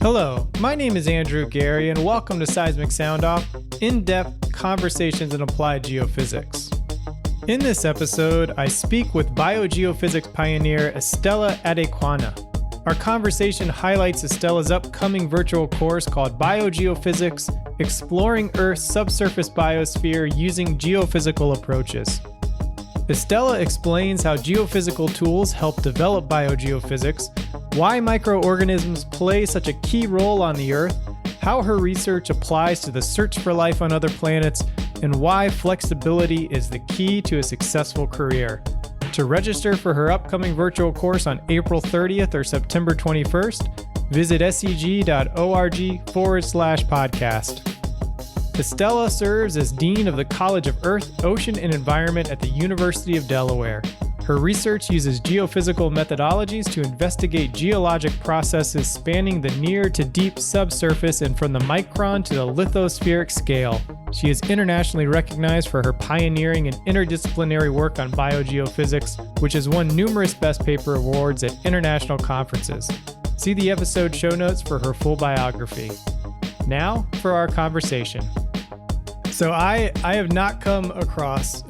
Hello, my name is Andrew Geary, and welcome to Seismic Sound-Off, in-depth conversations in applied geophysics. In this episode, I speak with biogeophysics pioneer Estella Atekwana. Our conversation highlights Estella's upcoming virtual course called Biogeophysics, Exploring Earth's Subsurface Biosphere Using Geophysical Approaches. Estella explains how geophysical tools help develop biogeophysics, why microorganisms play such a key role on the Earth, how her research applies to the search for life on other planets, and why flexibility is the key to a successful career. To register for her upcoming virtual course on April 30th or September 21st, visit scg.org/podcast. Estella serves as Dean of the College of Earth, Ocean, and Environment at the University of Delaware. Her research uses geophysical methodologies to investigate geologic processes spanning the near to deep subsurface and from the micron to the lithospheric scale. She is internationally recognized for her pioneering and interdisciplinary work on biogeophysics, which has won numerous Best Paper awards at international conferences. See the episode show notes for her full biography. Now for our conversation. So I have not come across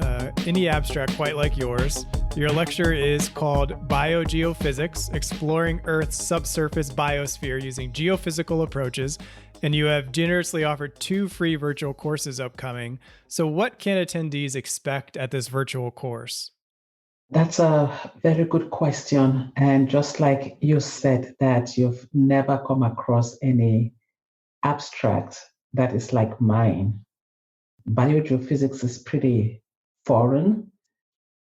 any abstract quite like yours. Your lecture is called Biogeophysics, Exploring Earth's Subsurface Biosphere Using Geophysical Approaches, and you have generously offered 2 free virtual courses upcoming. So what can attendees expect at this virtual course? That's a very good question. And just like you said that you've never come across any abstract that is like mine, biogeophysics is pretty foreign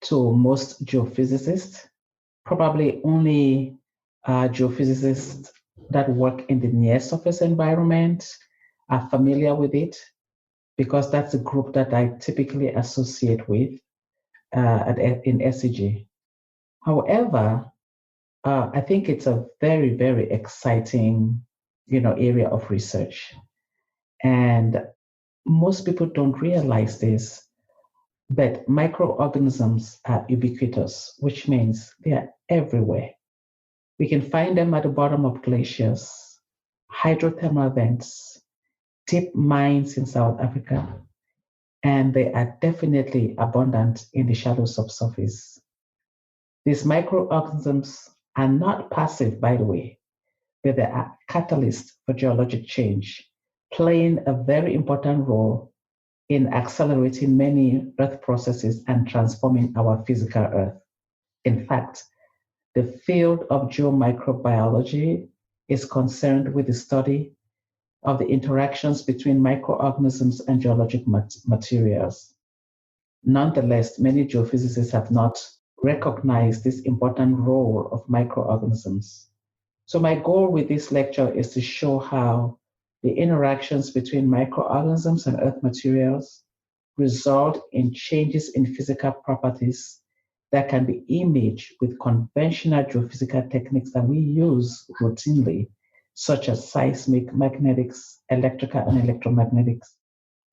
to most geophysicists. Probably only geophysicists that work in the near surface environment are familiar with it, because that's the group that I typically associate with in SCG. However, I think it's a very, very exciting, area of research. And most people don't realize this, but microorganisms are ubiquitous, which means they are everywhere. We can find them at the bottom of glaciers, hydrothermal vents, deep mines in South Africa, and they are definitely abundant in the shallow subsurface. These microorganisms are not passive, by the way, but they are catalysts for geologic change, playing a very important role in accelerating many Earth processes and transforming our physical Earth. In fact, the field of geomicrobiology is concerned with the study of the interactions between microorganisms and geologic materials. Nonetheless, many geophysicists have not recognized this important role of microorganisms. So my goal with this lecture is to show how the interactions between microorganisms and Earth materials result in changes in physical properties that can be imaged with conventional geophysical techniques that we use routinely, such as seismic, magnetics, electrical and electromagnetics,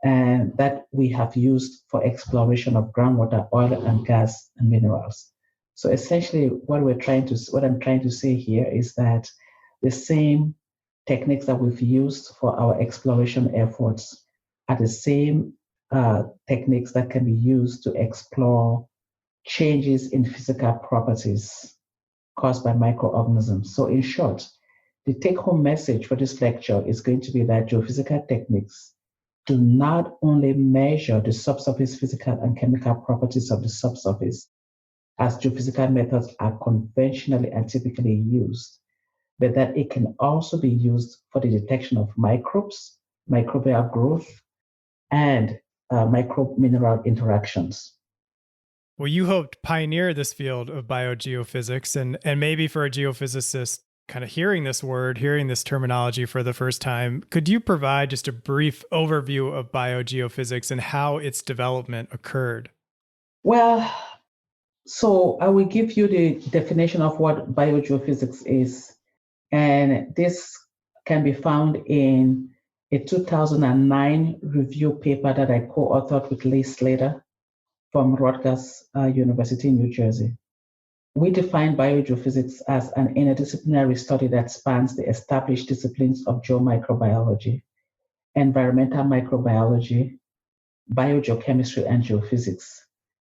and that we have used for exploration of groundwater, oil and gas, and minerals. So essentially what I'm trying to say here is that the same techniques that we've used for our exploration efforts are the same techniques that can be used to explore changes in physical properties caused by microorganisms. So in short, the take-home message for this lecture is going to be that geophysical techniques do not only measure the subsurface physical and chemical properties of the subsurface, as geophysical methods are conventionally and typically used, but that it can also be used for the detection of microbes, microbial growth, and micromineral interactions. Well, you helped pioneer this field of biogeophysics, and maybe for a geophysicist kind of hearing this terminology for the first time, could you provide just a brief overview of biogeophysics and how its development occurred? Well, so I will give you the definition of what biogeophysics is. And this can be found in a 2009 review paper that I co-authored with Lee Slater from Rutgers University in New Jersey. we define biogeophysics as an interdisciplinary study that spans the established disciplines of geomicrobiology, environmental microbiology, biogeochemistry, and geophysics,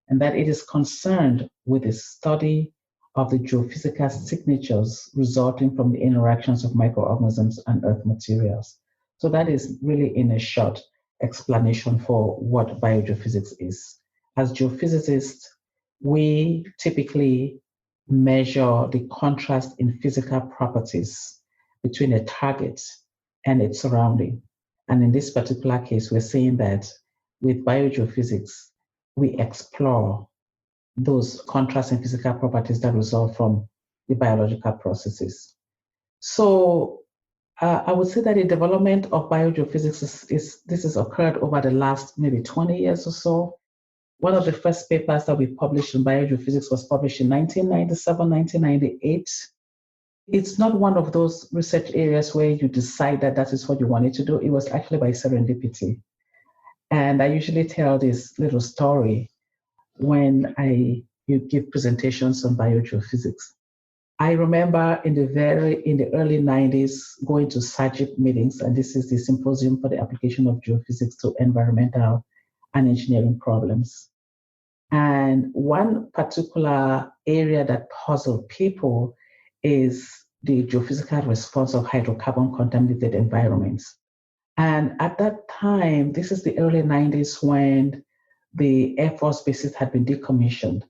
and that it is concerned with the study of the geophysical signatures resulting from the interactions of microorganisms and earth materials. So that is really in a short explanation for what biogeophysics is. As geophysicists, we typically measure the contrast in physical properties between a target and its surrounding. And in this particular case, we're saying that with biogeophysics, we explore those contrast in physical properties that result from the biological processes. So I would say that the development of biogeophysics this has occurred over the last maybe 20 years or so. One of the first papers that we published in biogeophysics was published in 1997, 1998. It's not one of those research areas where you decide that that is what you wanted to do. It was actually by serendipity. And I usually tell this little story when you give presentations on biogeophysics. I remember in the early 90s going to SAGIP meetings, and this is the Symposium for the Application of Geophysics to Environmental and Engineering Problems. And one particular area that puzzled people is the geophysical response of hydrocarbon contaminated environments. And at that time, this is the early 90s when the Air Force bases had been decommissioned.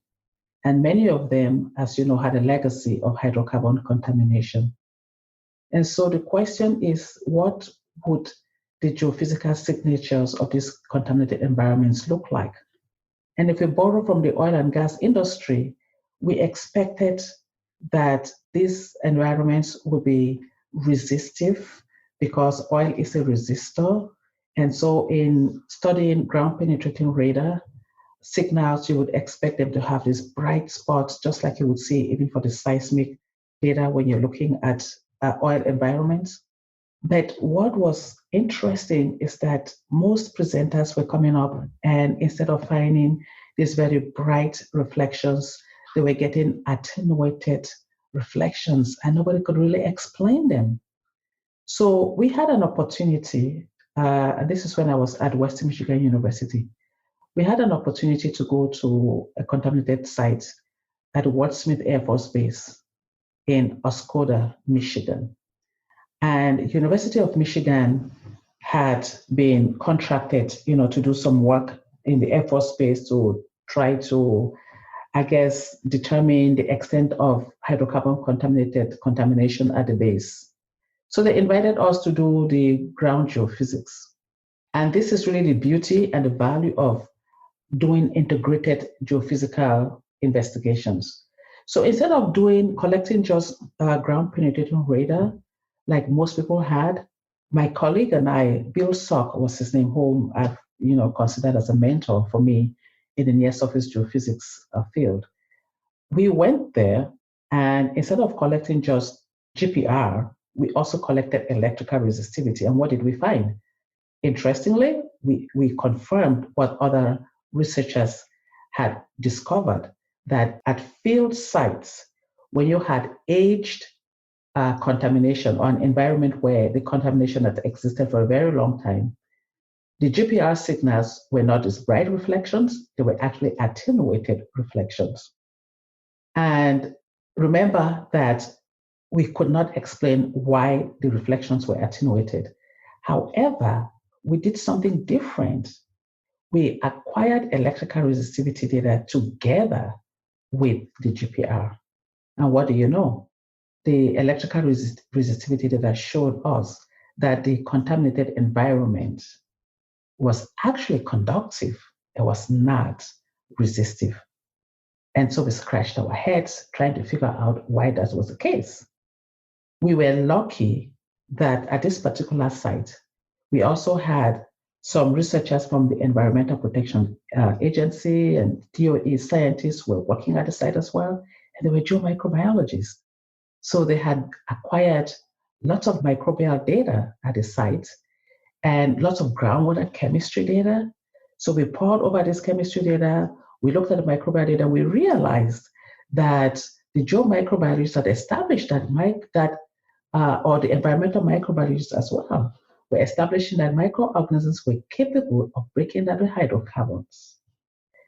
And many of them, as you know, had a legacy of hydrocarbon contamination. And so the question is, what would the geophysical signatures of these contaminated environments look like? And if we borrow from the oil and gas industry, we expected that these environments would be resistive because oil is a resistor. And so in studying ground penetrating radar signals, you would expect them to have these bright spots, just like you would see even for the seismic data when you're looking at oil environments. But what was interesting is that most presenters were coming up, and instead of finding these very bright reflections, they were getting attenuated reflections, and nobody could really explain them. So we had an opportunity, and this is when I was at Western Michigan University. We had an opportunity to go to a contaminated site at Ward Smith Air Force Base in Oscoda, Michigan. And University of Michigan had been contracted, to do some work in the Air Force Base to try to, determine the extent of hydrocarbon contamination at the base. So they invited us to do the ground geophysics. And this is really the beauty and the value of doing integrated geophysical investigations. So instead of collecting just ground penetrating radar, like most people had, my colleague and I, Bill Sock was his name, whom I've considered as a mentor for me in the near surface geophysics field. We went there, and instead of collecting just GPR, we also collected electrical resistivity. And what did we find? Interestingly, we confirmed what other researchers had discovered, that at field sites, when you had aged contamination or an environment where the contamination had existed for a very long time, the GPR signals were not as bright reflections, they were actually attenuated reflections. And remember that we could not explain why the reflections were attenuated. However, we did something different. We acquired electrical resistivity data together with the GPR. And what do you know? The electrical resistivity data showed us that the contaminated environment was actually conductive. It was not resistive. And so we scratched our heads trying to figure out why that was the case. We were lucky that at this particular site, we also had some researchers from the Environmental Protection Agency and DOE scientists were working at the site as well, and they were geomicrobiologists. So they had acquired lots of microbial data at the site and lots of groundwater chemistry data. So we poured over this chemistry data, we looked at the microbial data, we realized that the geomicrobiologists had established that or the environmental microbiologists as well, were establishing that microorganisms were capable of breaking down the hydrocarbons.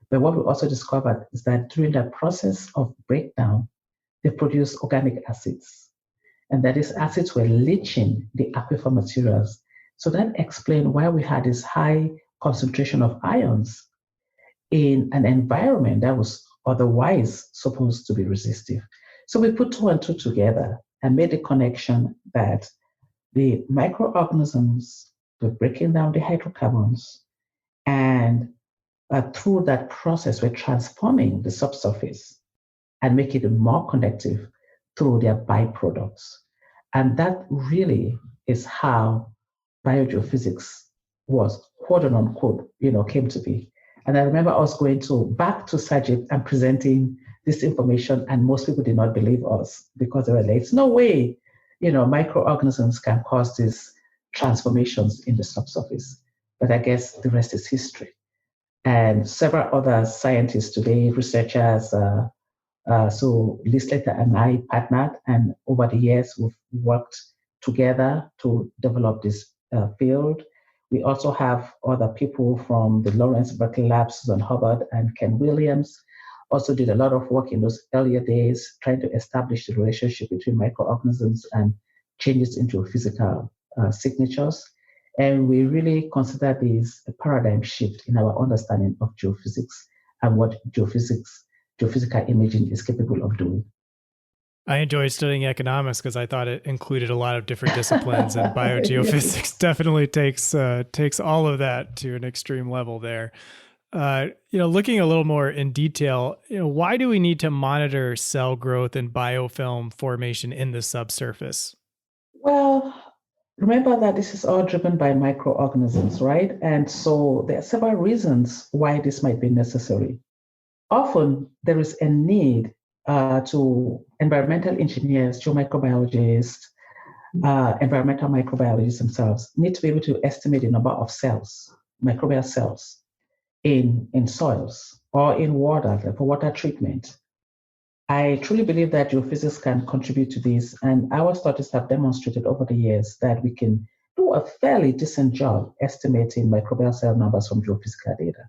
But what we also discovered is that during that process of breakdown, they produce organic acids. And that these acids were leaching the aquifer materials. So that explained why we had this high concentration of ions in an environment that was otherwise supposed to be resistive. So we put two and two together and made the connection that the microorganisms were breaking down the hydrocarbons, and through that process, we're transforming the subsurface and making it more conductive through their byproducts. And that really is how biogeophysics was, quote unquote, came to be. And I remember us going back to Sajid and presenting this information, and most people did not believe us because they were like, "It's no way, microorganisms can cause these transformations in the subsurface." But I guess the rest is history. And several other scientists today, researchers, so Lislater and I partnered, and over the years we've worked together to develop this field. We also have other people from the Lawrence Berkeley Lab, Susan Hubbard and Ken Williams, also did a lot of work in those earlier days trying to establish the relationship between microorganisms and changes in geophysical signatures. And we really consider this a paradigm shift in our understanding of geophysics and what geophysical imaging is capable of doing. I enjoyed studying economics because I thought it included a lot of different disciplines, and biogeophysics definitely takes all of that to an extreme level there. Looking a little more in detail, why do we need to monitor cell growth and biofilm formation in the subsurface? Well, remember that this is all driven by microorganisms, right? And so there are several reasons why this might be necessary. Often there is a need to environmental engineers, geomicrobiologists, environmental microbiologists themselves need to be able to estimate the number of cells, microbial cells, in soils or in water, for water treatment. I truly believe that geophysics can contribute to this, and our studies have demonstrated over the years that we can do a fairly decent job estimating microbial cell numbers from geophysical data.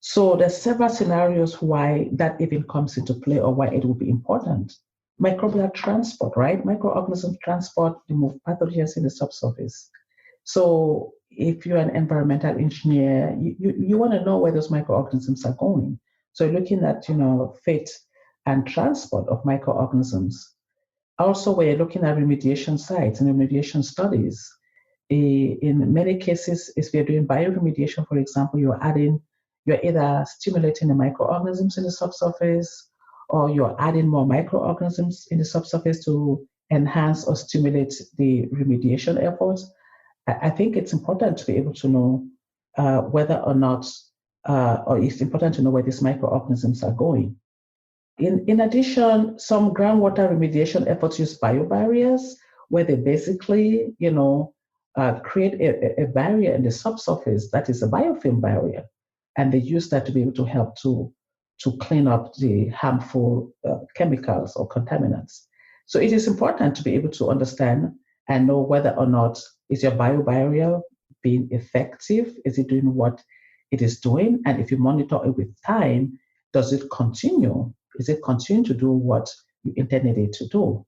So there's several scenarios why that even comes into play, or why it will be important. Microbial transport, right? Microorganisms transport, they move pathogens in the subsurface. So if you're an environmental engineer, you want to know where those microorganisms are going. So you're looking at, fate and transport of microorganisms. Also, we're looking at remediation sites and remediation studies. In many cases, if we're doing bioremediation, for example, you're either stimulating the microorganisms in the subsurface, or you're adding more microorganisms in the subsurface to enhance or stimulate the remediation efforts. I think it's important to be able to know whether or not, or it's important to know where these microorganisms are going. In addition, some groundwater remediation efforts use biobarriers, where they basically, create a barrier in the subsurface that is a biofilm barrier, and they use that to be able to help to clean up the harmful chemicals or contaminants. So it is important to be able to understand and know whether or not is your biobarrier being effective? Is it doing what it is doing? And if you monitor it with time, does it continue? Is it continuing to do what you intended it to do?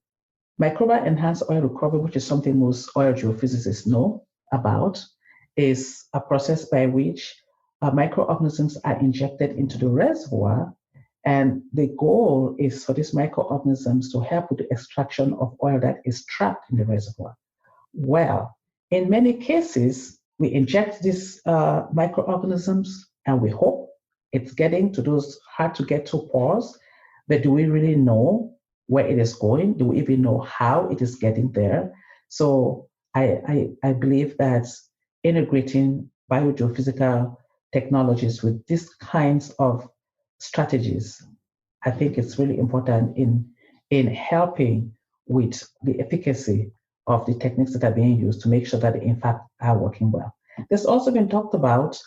Microbial enhanced oil recovery, which is something most oil geophysicists know about, is a process by which microorganisms are injected into the reservoir. And the goal is for these microorganisms to help with the extraction of oil that is trapped in the reservoir. Well, in many cases, we inject these microorganisms and we hope it's getting to those hard to get to pores, but do we really know where it is going? Do we even know how it is getting there? So I believe that integrating biogeophysical technologies with these kinds of strategies, I think it's really important in helping with the efficacy of the techniques that are being used to make sure that they in fact are working well. There's also been talked about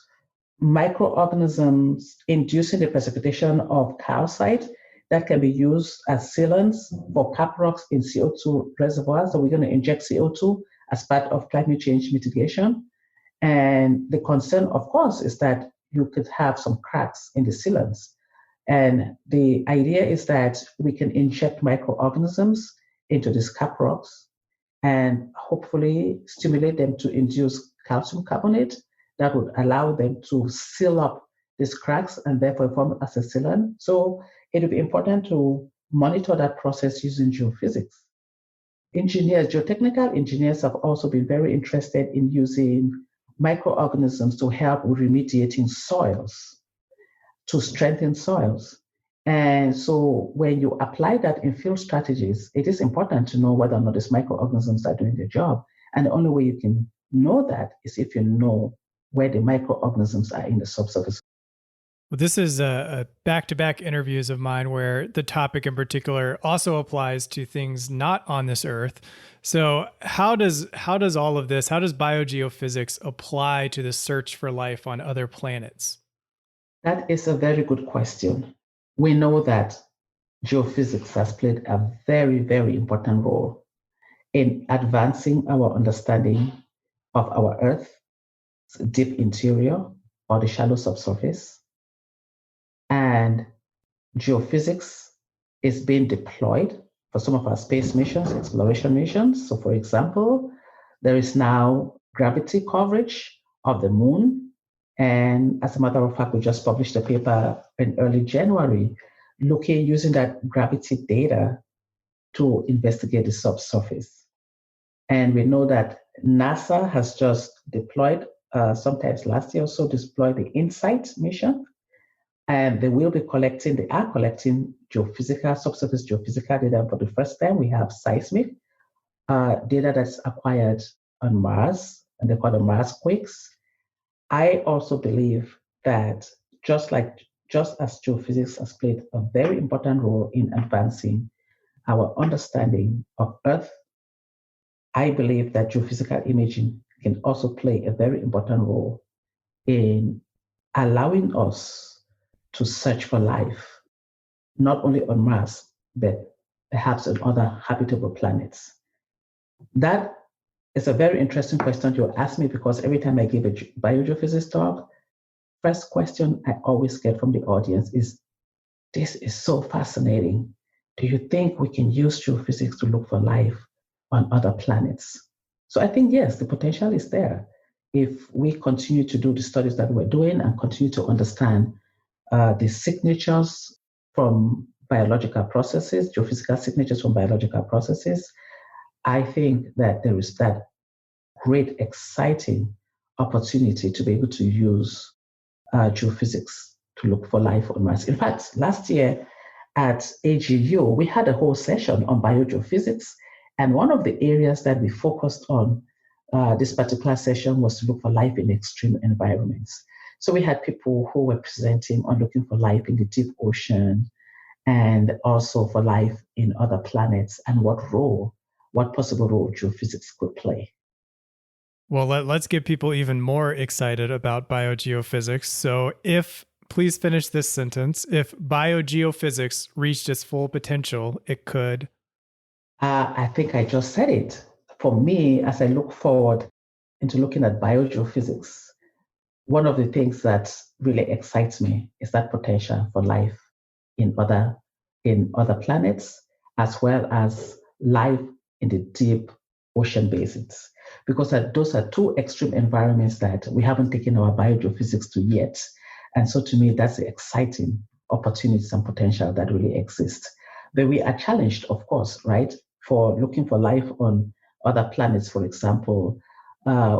microorganisms inducing the precipitation of calcite. that can be used as sealants for cap rocks in CO2 reservoirs. So we're going to inject CO2 as part of climate change mitigation. And the concern, of course, is that you could have some cracks in the sealants. And the idea is that we can inject microorganisms into these cap rocks and hopefully stimulate them to induce calcium carbonate that would allow them to seal up these cracks and therefore form as a sealant. So it would be important to monitor that process using geophysics. Engineers, geotechnical engineers have also been very interested in using microorganisms to help with remediating soils, to strengthen soils. And so when you apply that in field strategies, it is important to know whether or not these microorganisms are doing their job. And the only way you can know that is if you know where the microorganisms are in the subsurface. Well, this is a back-to-back interviews of mine where the topic in particular also applies to things not on this earth. So how does all of this, how does biogeophysics apply to the search for life on other planets? That is a very good question. We know that geophysics has played a very, very important role in advancing our understanding of our Earth's deep interior or the shallow subsurface. And geophysics is being deployed for some of our space missions, exploration missions. So, for example, there is now gravity coverage of the moon. And as a matter of fact, we just published a paper in early January using that gravity data to investigate the subsurface. And we know that NASA has just deployed, sometimes last year or so, deployed the InSight mission. And they are collecting geophysical, subsurface geophysical data for the first time. We have seismic data that's acquired on Mars, and they call them Mars quakes. I also believe that just as geophysics has played a very important role in advancing our understanding of Earth, I believe that geophysical imaging can also play a very important role in allowing us to search for life, not only on Mars, but perhaps on other habitable planets. That is a very interesting question you ask me because every time I give a biogeophysics talk, first question I always get from the audience is, this is so fascinating. Do you think we can use geophysics to look for life on other planets? So I think, yes, the potential is there. If we continue to do the studies that we're doing and continue to understand the signatures from biological processes, geophysical signatures from biological processes, I think that there is that great, exciting opportunity to be able to use geophysics to look for life on Mars. In fact, last year at AGU, we had a whole session on biogeophysics, and one of the areas that we focused on this particular session was to look for life in extreme environments. So we had people who were presenting on looking for life in the deep ocean and also for life in other planets and what possible role geophysics could play. Well, let's get people even more excited about biogeophysics. So please finish this sentence. If biogeophysics reached its full potential, it could. I think I just said it. For me, as I look forward into looking at biogeophysics, one of the things that really excites me is that potential for life in other planets, as well as life in the deep ocean basins, because those are two extreme environments that we haven't taken our biogeophysics to yet. And so to me, that's the exciting opportunities and potential that really exist. But we are challenged, of course, right, for looking for life on other planets, for example.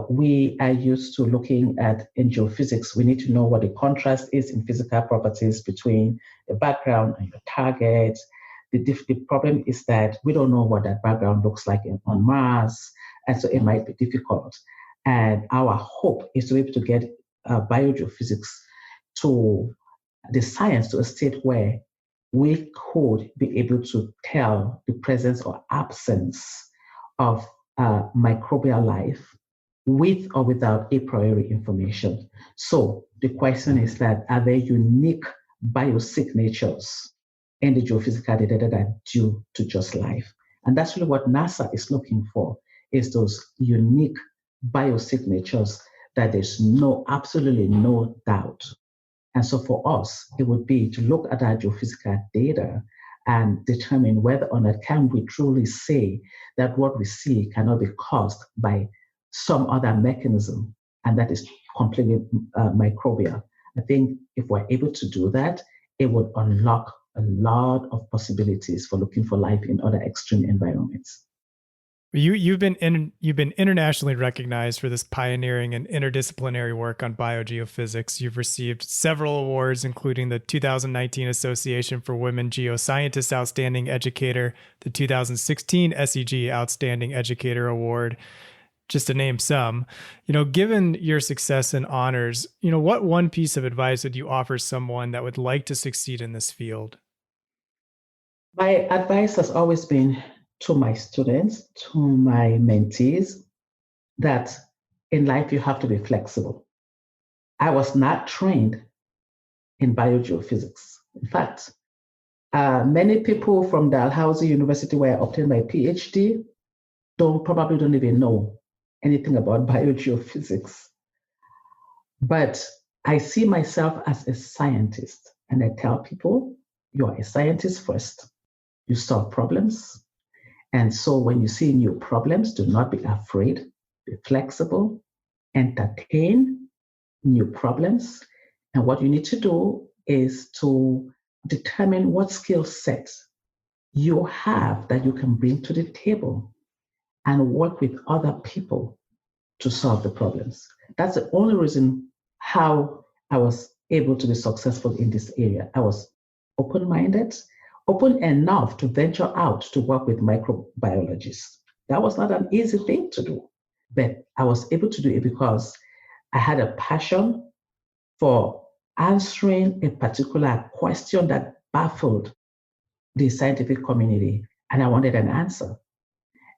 We are used to looking at in geophysics, we need to know what the contrast is in physical properties between the background and your target. The problem is that we don't know what that background looks like on Mars, and so it might be difficult. And our hope is to be able to get biogeophysics to the science to a state where we could be able to tell the presence or absence of microbial life with or without a priori information. So the question is that, are there unique biosignatures in the geophysical data that are due to just life. And that's really what NASA is looking for, is those unique biosignatures that there's absolutely no doubt. And so for us, it would be to look at our geophysical data and determine whether or not can we truly say that what we see cannot be caused by some other mechanism, and that is completely microbial. I think if we're able to do that, it would unlock a lot of possibilities for looking for life in other extreme environments. You've been internationally recognized for this pioneering and interdisciplinary work on biogeophysics. You've received several awards, including the 2019 Association for Women Geoscientists Outstanding Educator, the 2016 SEG Outstanding Educator Award, just to name some. Given your success and honors, what one piece of advice would you offer someone that would like to succeed in this field? My advice has always been to my students, to my mentees, that in life you have to be flexible. I was not trained in biogeophysics. In fact, many people from Dalhousie University, where I obtained my Ph.D., probably don't even know anything about biogeophysics. But I see myself as a scientist, and I tell people, you are a scientist first. You solve problems. And so when you see new problems, do not be afraid, be flexible, entertain new problems. And what you need to do is to determine what skill sets you have that you can bring to the table and work with other people to solve the problems. That's the only reason how I was able to be successful in this area. I was open-minded, open enough to venture out to work with microbiologists. That was not an easy thing to do, but I was able to do it because I had a passion for answering a particular question that baffled the scientific community, and I wanted an answer.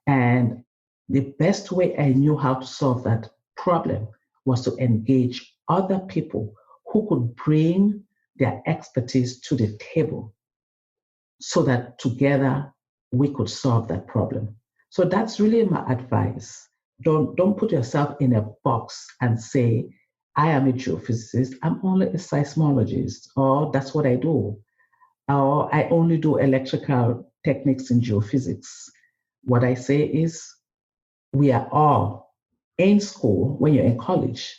And the best way I knew how to solve that problem was to engage other people who could bring their expertise to the table so that together we could solve that problem. So that's really my advice. Don't put yourself in a box and say, I am a geophysicist, I'm only a seismologist, or that's what I do, or I only do electrical techniques in geophysics. What I say is, we are all in school. When you're in college,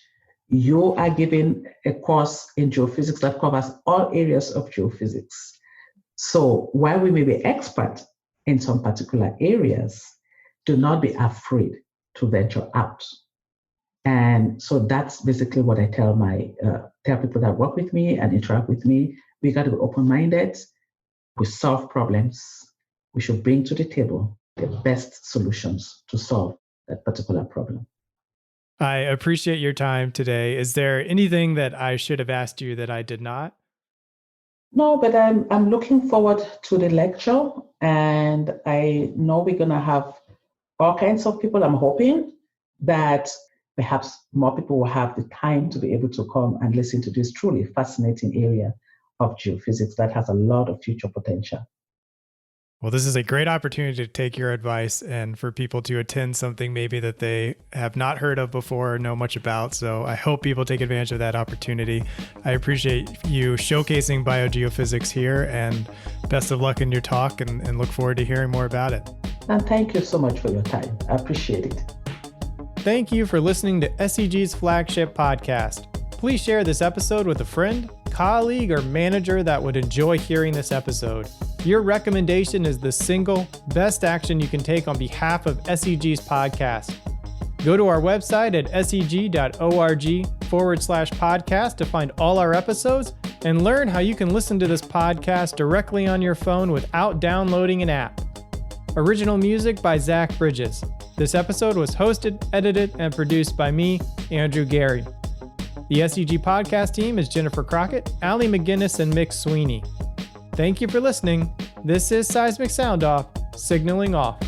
you are given a course in geophysics that covers all areas of geophysics. So while we may be expert in some particular areas, do not be afraid to venture out. And so that's basically what I tell people that work with me and interact with me. We got to be open-minded. We solve problems. We should bring to the table the best solutions to solve that particular problem. I appreciate your time today. Is there anything that I should have asked you that I did not? No, but I'm looking forward to the lecture, and I know we're going to have all kinds of people. I'm hoping that perhaps more people will have the time to be able to come and listen to this truly fascinating area of geophysics that has a lot of future potential. Well, this is a great opportunity to take your advice and for people to attend something maybe that they have not heard of before or know much about. So I hope people take advantage of that opportunity. I appreciate you showcasing biogeophysics here, and best of luck in your talk, and look forward to hearing more about it. And thank you so much for your time. I appreciate it. Thank you for listening to SEG's flagship podcast. Please share this episode with a friend, colleague, or manager that would enjoy hearing this episode. Your recommendation is the single best action you can take on behalf of SEG's podcast. Go to our website at seg.org/podcast to find all our episodes and learn how you can listen to this podcast directly on your phone without downloading an app. Original music by Zach Bridges. This episode was hosted, edited, and produced by me, Andrew Geary. The SEG podcast team is Jennifer Crockett, Allie McGinnis, and Mick Sweeney. Thank you for listening. This is Seismic Sound Off, signaling off.